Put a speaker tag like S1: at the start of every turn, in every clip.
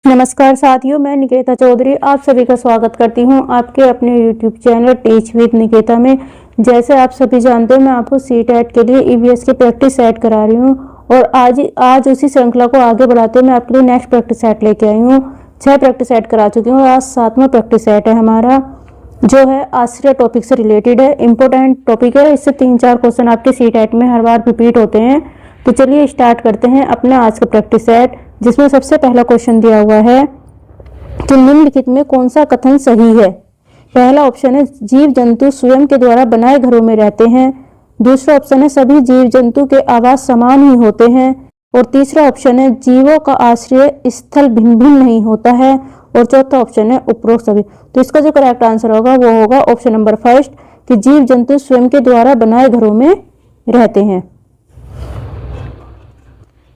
S1: नमस्कार साथियों, मैं निकेता चौधरी आप सभी का स्वागत करती हूं आपके अपने YouTube channel teach with Niketa में। जैसे आप सभी जानते हैं, मैं आपको सीटेट के लिए ईवीएस की प्रैक्टिस सेट करा रही हूं और आज उसी श्रृंखला को आगे बढ़ाते हुए मैं आपके लिए नेक्स्ट प्रैक्टिस सेट लेके आई हूं। 6 प्रैक्टिस सेट करा चुकी हूँ और आज 7वां प्रैक्टिस सेट है हमारा, जो है आश्रय टॉपिक से रिलेटेड है। इंपॉर्टेंट टॉपिक है, इससे 3-4 क्वेश्चन आपके सीटेट में हर बार रिपीट होते हैं। तो चलिए स्टार्ट करते हैं अपना आज का प्रैक्टिस सेट, जिसमें सबसे पहला क्वेश्चन दिया हुआ है कि निम्नलिखित में कौन सा कथन सही है। पहला ऑप्शन है जीव जंतु स्वयं के द्वारा बनाए घरों में रहते हैं। दूसरा ऑप्शन है सभी जीव जंतु के आवास समान ही होते हैं। और तीसरा ऑप्शन है जीवों का आश्रय स्थल भिन्न भिन्न नहीं होता है। और चौथा ऑप्शन है उपरोक्त सभी। तो इसका जो करेक्ट आंसर होगा वो होगा ऑप्शन नंबर फर्स्ट, कि जीव जंतु स्वयं के द्वारा बनाए घरों में रहते हैं।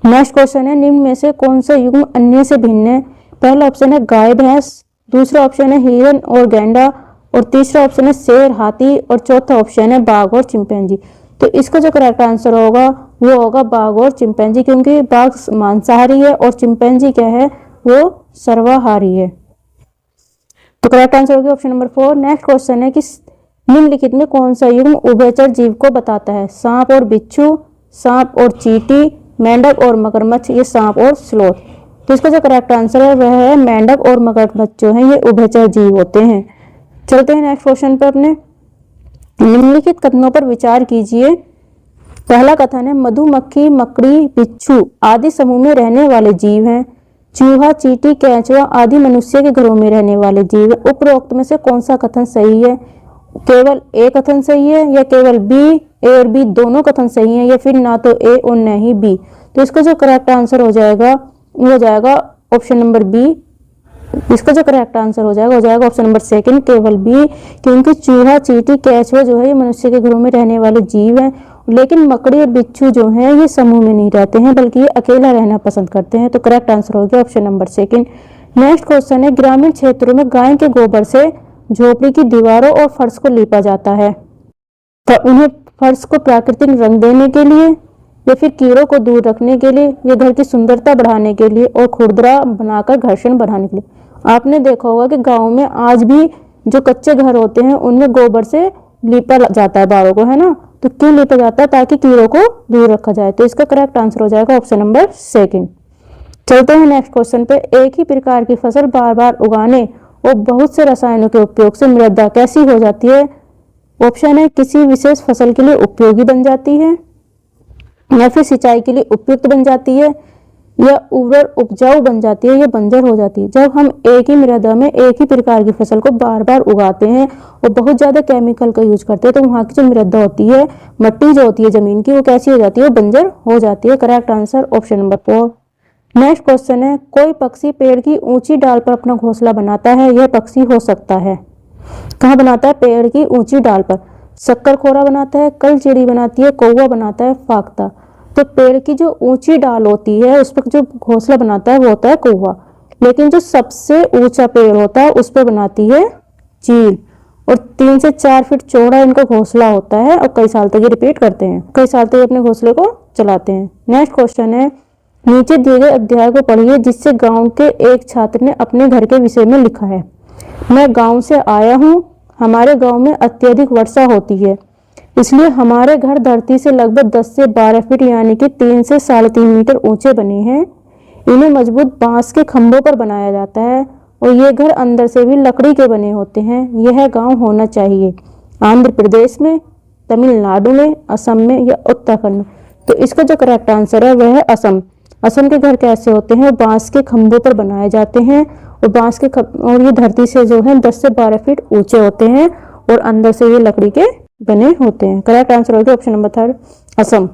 S1: नेक्स्ट क्वेश्चन है निम्न में से कौन सा युग्म अन्य से भिन्न है। पहला ऑप्शन है गाय भैंस, दूसरा ऑप्शन है हिरन और गैंडा, और तीसरा ऑप्शन है शेर हाथी, और चौथा ऑप्शन है बाघ और चिंपैंजी। तो इसका जो करेक्ट आंसर होगा वो होगा बाघ और चिंपैंजी, क्योंकि बाघ मांसाहारी है और चिंपैंजी क्या है, वो सर्वाहारी है। तो करेक्ट आंसर होगा ऑप्शन नंबर 4। नेक्स्ट क्वेश्चन है कि निम्नलिखित में कौन सा युग्म उभयचर जीव को बताता है। सांप और बिच्छू, सांप और चींटी, मेंढक और मगरमच्छ, ये सांप और स्लोथ। तो इसका जो करेक्ट आंसर है वह है मेंढक और मगरमच्छ जो है ये उभयचर जीव होते हैं। चलते हैं नेक्स्ट क्वेश्चन पर अपने। निम्नलिखित कथनों पर विचार कीजिए। पहला कथन है मधुमक्खी, मकड़ी, बिच्छू आदि समूह में रहने वाले जीव हैं। चूहा, चींटी, केंचुआ आदि मनुष्य के घरों में रहने वाले जीव है। उपरोक्त में से कौन सा कथन सही है। केवल ए कथन सही है, या केवल बी, ए और बी दोनों कथन सही हैं, या फिर ना तो ए और न ही बी। तो इसका जो करेक्ट आंसर हो जाएगा ऑप्शन नंबर बी। इसका जो करेक्ट आंसर हो जाएगा ऑप्शन नंबर सेकंड, केवल बी, क्योंकि चूहा, चींटी, केंचुआ जो है ये मनुष्य के घरों में रहने वाले जीव हैं, लेकिन मकड़ी और बिच्छू जो हैं ये समूह में नहीं रहते हैं, बल्कि ये अकेला रहना पसंद करते हैं। तो करेक्ट आंसर हो गया option number second. Next question है ग्रामीण क्षेत्रों में गाय के गोबर से झोपड़ी की दीवारों और फर्श को लीपा जाता है, तो उन्हें फर्श को प्राकृतिक रंग देने के लिए, या फिर कीड़ों को दूर रखने के लिए, या घर की सुंदरता बढ़ाने के लिए, और खुरदरा बनाकर घर्षण बढ़ाने के लिए। आपने देखा होगा कि गांव में आज भी जो कच्चे घर होते हैं उनमें गोबर से लीपा जाता है बाड़ों को, है ना। तो क्यों लीपा जाता है, ताकि कीड़ों को दूर रखा जाए। तो इसका करेक्ट आंसर हो जाएगा ऑप्शन नंबर सेकंड। चलते हैं नेक्स्ट क्वेश्चन पे। एक ही प्रकार की फसल बार बार उगाने और बहुत से रसायनों के उपयोग से मृदा कैसी हो जाती है। ऑप्शन है किसी विशेष फसल के लिए उपयोगी बन जाती है, या फिर सिंचाई के लिए उपयुक्त बन जाती है, या उर्वर उपजाऊ बन जाती है, या बंजर हो जाती है। जब हम एक ही मृदा में एक ही प्रकार की फसल को बार बार उगाते हैं और बहुत ज्यादा केमिकल का यूज करते हैं, तो वहां की जो मृदा होती है, मट्टी जो होती है जमीन की, वो कैसी हो जाती है, वो बंजर हो जाती है। Correct answer option number 4। Next question है कोई पक्षी पेड़ की ऊंची डाल पर अपना घोंसला बनाता है। यह पक्षी हो सकता है, कहाँ बनाता है, पेड़ की ऊंची डाल पर। शक्करखोरा बनाता है, कलचिड़ी बनाती है, कौवा बनाता है, फाख्ता। तो पेड़ की जो ऊंची डाल होती है उस पर जो घोंसला बनाता है वो होता है कौवा, लेकिन जो सबसे ऊंचा पेड़ होता है उस पर बनाती है चील। और 3 से 4 फीट चौड़ा इनका घोंसला होता है, और कई साल तक ये रिपीट करते हैं, कई साल तक अपने घोंसले को चलाते हैं। नेक्स्ट क्वेश्चन है नीचे दिए गए अध्याय को पढ़िए, जिससे गांव के एक छात्र ने अपने घर के विषय में लिखा है। मैं गांव से आया हूँ, हमारे गांव में अत्यधिक वर्षा होती है, इसलिए हमारे घर धरती से लगभग 10 से 12 फीट यानी कि 3 से 3.5 मीटर ऊंचे बने हैं। इन्हें मजबूत बांस के खंभों पर बनाया जाता है, और ये घर अंदर से भी लकड़ी के बने होते हैं। यह गांव होना चाहिए आंध्र प्रदेश में, तमिलनाडु में, असम में, या उत्तराखंड में। तो इसका जो करेक्ट आंसर है वह है असम। असम के घर कैसे होते हैं, बांस के खंभों पर बनाए जाते हैं, और ये धरती से जो है 10 से 12 फीट ऊंचे होते हैं, और अंदर से ये लकड़ी के बने होते हैं। करेक्ट आंसर होगा option number 3 Assam.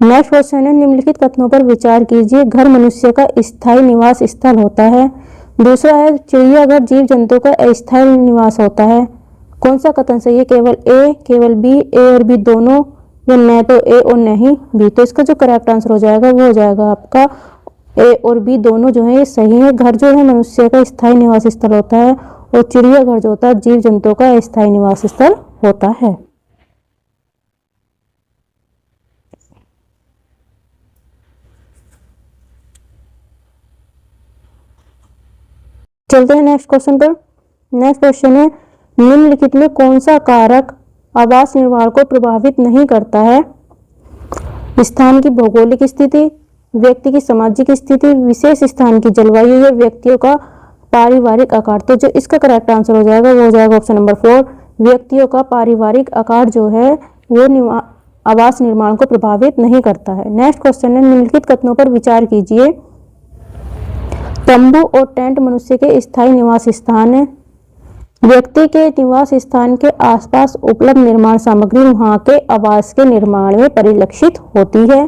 S1: Next question है निम्नलिखित कथनों पर विचार कीजिए। घर मनुष्य का स्थायी निवास स्थल होता है। दूसरा है चिड़ियाघर जीव जंतु का अस्थायी निवास होता है। कौन सा कथन सही है, केवल ए, केवल बी, ए और बी दोनों, या न तो ए और नहीं बी। तो इसका जो करेक्ट आंसर हो जाएगा वो हो जाएगा आपका ए और बी दोनों जो है ये सही है। घर जो है मनुष्य का स्थायी निवास स्थल होता है, और चिड़ियाघर जो होता है जीव जंतुओं का स्थायी निवास स्थल होता है। चलते हैं नेक्स्ट क्वेश्चन पर। नेक्स्ट क्वेश्चन है, निम्नलिखित में कौन सा कारक आवास निर्माण को प्रभावित नहीं करता है? स्थान की भौगोलिक स्थिति, व्यक्ति की सामाजिक स्थिति, विशेष स्थान की जलवायु या व्यक्तियों का पारिवारिक आकार। तो जो इसका करेक्ट आंसर हो जाएगा वो हो जाएगा ऑप्शन नंबर 4, व्यक्तियों का पारिवारिक आकार जो है वो आवास निर्माण को प्रभावित नहीं करता है। नेक्स्ट क्वेश्चन है, निम्नलिखित कथनों पर विचार कीजिए। तंबू और टेंट मनुष्य के स्थायी निवास स्थान है। व्यक्ति के निवास स्थान के आसपास उपलब्ध निर्माण सामग्री वहां के आवास के निर्माण में परिलक्षित होती है।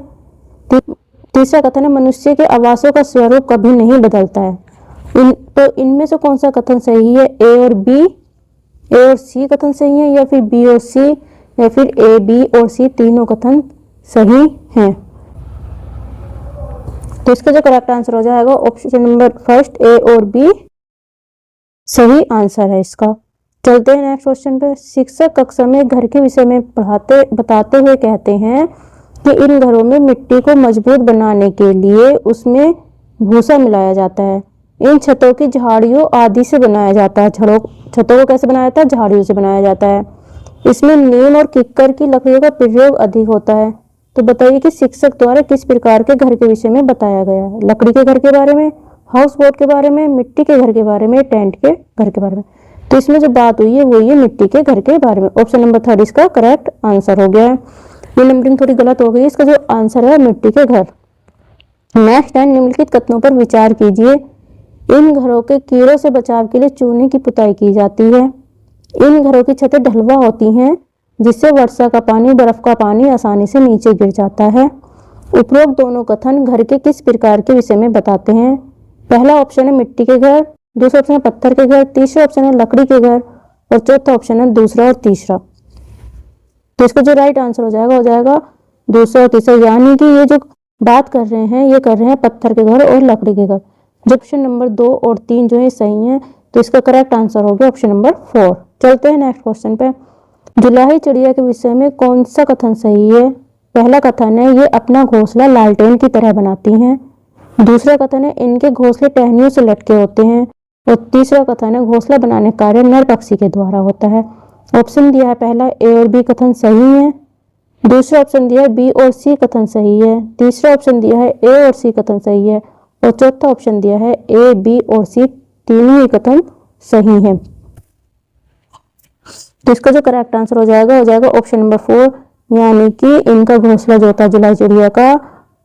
S1: तीसरा कथन है, मनुष्य के आवासों का स्वरूप कभी नहीं बदलता है। तो इनमें से कौन सा कथन सही है? ए और सी कथन सही है, या फिर बी और सी, या फिर ए, बी और सी तीनों कथन सही हैं। तो इसका जो करेक्ट आंसर हो जाएगा ऑप्शन नंबर फर्स्ट, ए और बी सही आंसर है इसका। चलते हैं नेक्स्ट क्वेश्चन पे। शिक्षक कक्षा में घर के विषय में बताते हुए कहते हैं कि इन घरों में मिट्टी को मजबूत बनाने के लिए उसमें भूसा मिलाया जाता है। इन छतों की झाड़ियों आदि से बनाया जाता है। छतों को कैसे बनाया जाता है? झाड़ियों से बनाया जाता है। इसमें नीम और किक्कर की लकड़ियों का प्रयोग अधिक होता है। तो बताइए कि शिक्षक द्वारा किस प्रकार के घर के विषय में बताया गया है? लकड़ी के घर के बारे में, हाउस बोट के बारे में, मिट्टी के घर के बारे में, टेंट के घर के बारे में। तो इसमें जो बात हुई है वो ये मिट्टी के घर के बारे में। ऑप्शन नंबर 3 इसका करेक्ट आंसर हो गया है। ये नंबरिंग थोड़ी गलत हो गई, इसका जो आंसर है मिट्टी के घर। नेक्स्ट है, निम्नलिखित कथनों पर विचार कीजिए। इन घरों के कीड़ों से बचाव के लिए चूने की पुताई की जाती है। इन घरों की छतें ढलवा होती हैं जिससे वर्षा का पानी, बर्फ का पानी आसानी से नीचे गिर जाता है। उपरोक्त दोनों कथन घर के किस प्रकार के विषय में बताते हैं? पहला ऑप्शन है मिट्टी के घर, दूसरा ऑप्शन है पत्थर के घर, तीसरा ऑप्शन है लकड़ी के घर और चौथा ऑप्शन है दूसरा और तीसरा। तो इसका जो राइट आंसर हो जाएगा दूसरा और तीसरा, यानी कि ये जो बात कर रहे हैं ये कर रहे हैं पत्थर के घर और लकड़ी के घर। जो ऑप्शन नंबर 2 और 3 जो है सही है, तो इसका करेक्ट आंसर हो गया ऑप्शन नंबर 4। चलते हैं नेक्स्ट क्वेश्चन पे। जुलाही चिड़िया के विषय में कौन सा कथन सही है? पहला कथन है ये अपना घोंसला लालटेन की तरह बनाती हैं। दूसरा कथन है इनके घोंसले टहनियों से लटके होते हैं। और तीसरा कथन है घोंसला बनाने का कार्य नर पक्षी के द्वारा होता है। ऑप्शन दिया है पहला ए और बी कथन सही है, दूसरा ऑप्शन दिया है बी और सी कथन सही है, तीसरा ऑप्शन दिया है ए और सी कथन सही है और चौथा ऑप्शन दिया है ए, बी और सी तीनों ही कथन सही है। तो इसका जो करेक्ट आंसर हो जाएगा ऑप्शन नंबर 4, यानी कि इनका घोंसला जो होता है जुलाई चिड़िया का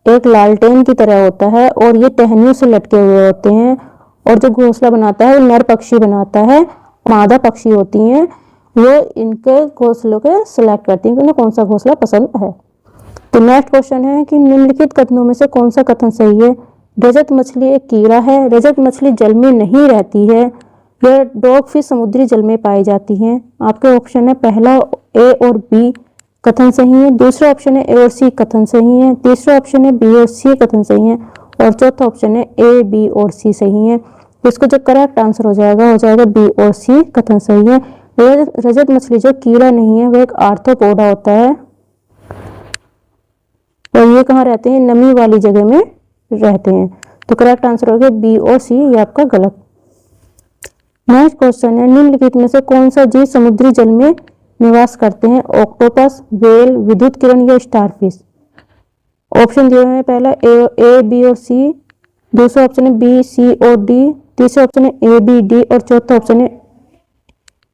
S1: एक लालटेन की तरह होता है और ये टहनियों से लटके हुए होते हैं। और जो घोंसला बनाता है वो नर पक्षी बनाता है, मादा पक्षी होती हैं वो इनके घोंसलों के सिलेक्ट करती हैं कि उन्हें कौन सा घोंसला पसंद है। तो नेक्स्ट क्वेश्चन है कि निम्नलिखित कथनों में से कौन सा कथन सही है? रजत मछली एक कीड़ा है। रजत मछली जल में नहीं रहती है। यह डॉग फिश समुद्री जल में पाई जाती हैं। आपके ऑप्शन है पहला ए और बी कथन सही है, दूसरा ऑप्शन है ए और सी कथन सही है, तीसरा ऑप्शन है बी और सी कथन सही है और चौथा ऑप्शन है ए, बी और सी सही है। तो इसको जो करेक्ट आंसर हो जाएगा बी और सी कथन सही है। रजत मछली जो कीड़ा नहीं है वह एक आर्थ्रोपोडा होता है और ये कहाँ रहते हैं? नमी वाली जगह में रहते हैं। तो करेक्ट आंसर हो गया बी और सी, ये आपका गलत। नेक्स्ट क्वेश्चन है निम्नलिखित में से कौन सा जीव समुद्री जल में निवास करते हैं? ऑक्टोपस, व्हेल, विद्युत किरण या स्टारफिश। ऑप्शन दिए हुए हैं पहला ए, बी और सी, दूसरा ऑप्शन है बी, सी और डी, तीसरा ऑप्शन है ए, बी, डी और चौथा ऑप्शन है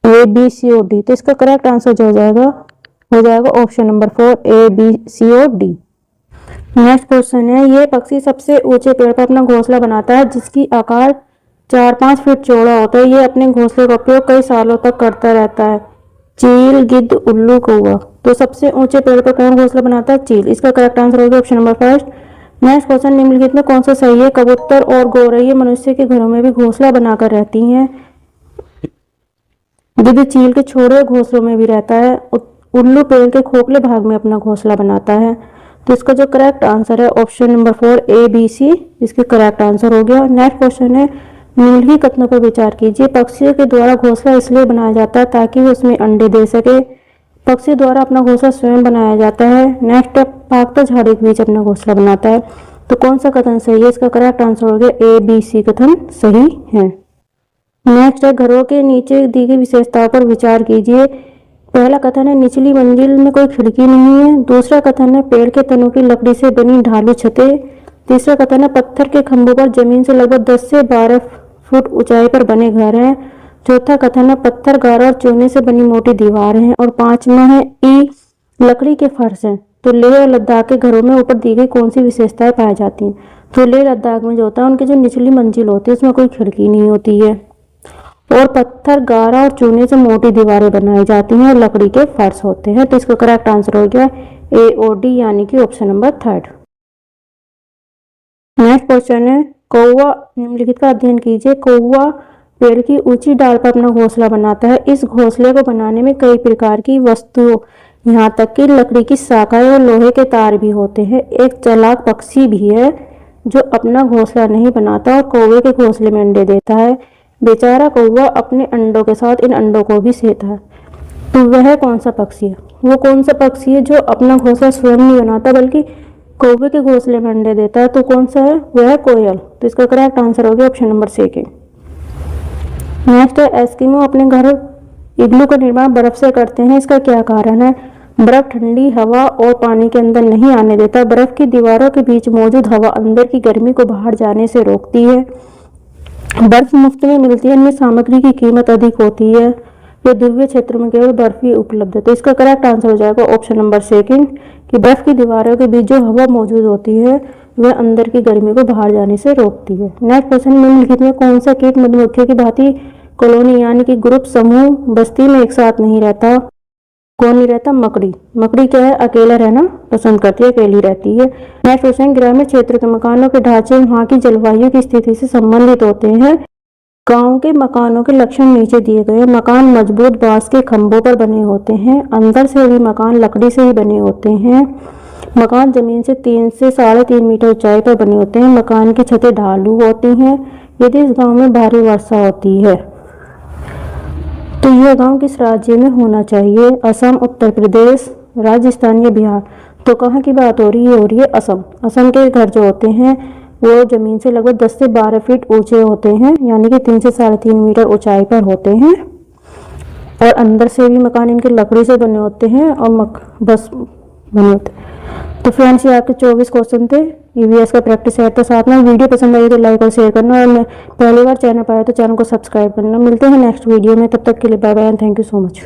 S1: ए, बी, सी और डी। तो इसका करेक्ट आंसर जो हो जाएगा ऑप्शन नंबर 4 ए, बी, सी और डी। नेक्स्ट क्वेश्चन है ये पक्षी सबसे ऊंचे पेड़ पर अपना घोंसला बनाता है जिसकी आकार 4-5 फीट चौड़ा होता है। ये अपने घोंसले का उपयोग कई सालों तक करता रहता है। चील, गिद्ध, उल्लू, कौवा। तो सबसे ऊंचे पेड़ पर कौन घोंसला बनाता है? चील। इसका करेक्ट आंसर होगा ऑप्शन नंबर 1। नेक्स्ट क्वेश्चन निम्नलिखित में कौन सा सही है? कबूतर और गौरैया मनुष्य के घरों में भी घोंसला बनाकर रहती हैं। गिद्ध चील के छोटे घोंसलों में भी रहता है। उल्लू पेड़ के खोखले भाग में अपना घोंसला बनाता है। तो इसका जो करेक्ट आंसर है ऑप्शन नंबर 4 ए, बी, सी इसके करेक्ट आंसर हो गया। नेक्स्ट क्वेश्चन है निम्नलिखित कथनों पर विचार कीजिए। पक्षियों के द्वारा घोंसला इसलिए बनाया जाता है ताकि वो उसमें अंडे दे सके। पक्षी द्वारा अपना घोंसला स्वयं बनाया जाता है। नेक्स्ट पागता झाड़ी के बीच अपना घोंसला बनाता है। तो कौन सा कथन सही है? इसका करेक्ट आंसर हो गया ए, बी, सी कथन सही है। नेक्स्ट है घरों के नीचे दी गई विशेषताओं पर विचार कीजिए। पहला कथन है निचली मंजिल में कोई खिड़की नहीं है। दूसरा कथन है पेड़ के तनों की लकड़ी से बनी ढालू छतें। तीसरा कथन है पत्थर के खंभों पर जमीन से लगभग 10 से 12 फुट ऊंचाई पर बने घर हैं। चौथा कथन है पत्थर गारा और चूने से बनी मोटी दीवार है। और पांचवा है ई लकड़ी के फर्श हैं। तो लेह और लद्दाख के घरों में ऊपर दी गई कौन सी विशेषताएं पाई जाती हैं? तो लेह लद्दाख में जो होता है उनकी जो निचली मंजिल होती है उसमें कोई खिड़की नहीं होती है और पत्थर गारा और चूने से मोटी दीवारें बनाई जाती हैं और लकड़ी के फर्श होते हैं। तो इसका करेक्ट आंसर हो गया ए और डी यानी कि ऑप्शन नंबर 3। नेक्स्ट क्वेश्चन है कौवा निम्नलिखित का अध्ययन कीजिए। कौवा पेड़ की ऊंची डाल पर अपना घोंसला बनाता है। इस घोंसले को बनाने में कई प्रकार की वस्तुओं यहाँ तक कि लकड़ी की शाखाएं और लोहे के तार भी होते हैं। एक चालाक पक्षी भी है जो अपना घोंसला नहीं बनाता और कौवे के घोंसले में अंडे देता है। बेचारा कौवा अपने अंडों के साथ इन अंडों को भी सेता है। तो वह कौन सा पक्षी है? वो कौन सा पक्षी है जो अपना घोंसला स्वयं नहीं बनाता बल्कि कौवे के घोंसले में अंडे देता है? तो कौन सा है? वह है कोयल। तो इसका करेक्ट आंसर हो गया ऑप्शन नंबर 2। नेक्स्ट है एस्किमो अपने घर इग्लू का निर्माण बर्फ से करते हैं। इसका क्या कारण है? बर्फ ठंडी हवा और पानी के अंदर नहीं आने देता। बर्फ की दीवारों के बीच मौजूद हवा अंदर की गर्मी को बाहर जाने से रोकती है। बर्फ मुफ्त में मिलती है, इनमें सामग्री की कीमत अधिक होती है। ये ध्रुवीय क्षेत्र में केवल बर्फ ही उपलब्ध है। तो इसका करेक्ट आंसर हो जाएगा ऑप्शन नंबर 2 कि बर्फ की दीवारों के बीच जो हवा मौजूद होती है वह अंदर की गर्मी को बाहर जाने से रोकती है। नेक्स्ट क्वेश्चन निम्नलिखित में कौन सा कीट मधुमक्खियों की भांति कॉलोनी यानी कि ग्रुप समूह बस्ती में एक साथ नहीं रहता? कौन नहीं रहता? मकड़ी। मकड़ी क्या है? अकेला रहना पसंद करती है, अकेली रहती है। नेक्स्ट क्वेश्चन ग्रामीण क्षेत्र के मकानों के ढांचे वहां की जलवायु की स्थिति से संबंधित होते हैं। गांव के मकानों के लक्षण नीचे दिए गए। मकान मजबूत बांस के खंभों पर बने होते हैं। अंदर से भी मकान लकड़ी से ही बने होते हैं। मकान जमीन से 3 से 3.5 मीटर ऊंचाई पर बने होते हैं। मकान की छतें ढालू होती हैं। यदि इस गांव में भारी वर्षा होती है तो यह गांव किस राज्य में होना चाहिए? असम, उत्तर प्रदेश, राजस्थान या बिहार? तो कहाँ की बात हो रही है? हो रही है असम। असम के घर जो होते हैं वो जमीन से लगभग 10 से 12 फीट ऊंचे होते हैं यानी कि 3 से 3.5 मीटर ऊंचाई पर होते हैं और अंदर से भी मकान इनके लकड़ी से बने होते हैं और बस बने होते हैं। तो फ्रेंड्स ये आपके 24 क्वेश्चन थे। ईवीएस का प्रैक्टिस सेट था। साथ में वीडियो पसंद आई तो लाइक और शेयर करना और पहली बार चैनल पर आए तो चैनल को सब्सक्राइब करना। मिलते हैं नेक्स्ट वीडियो में, तब तक के लिए bye bye and thank you so much.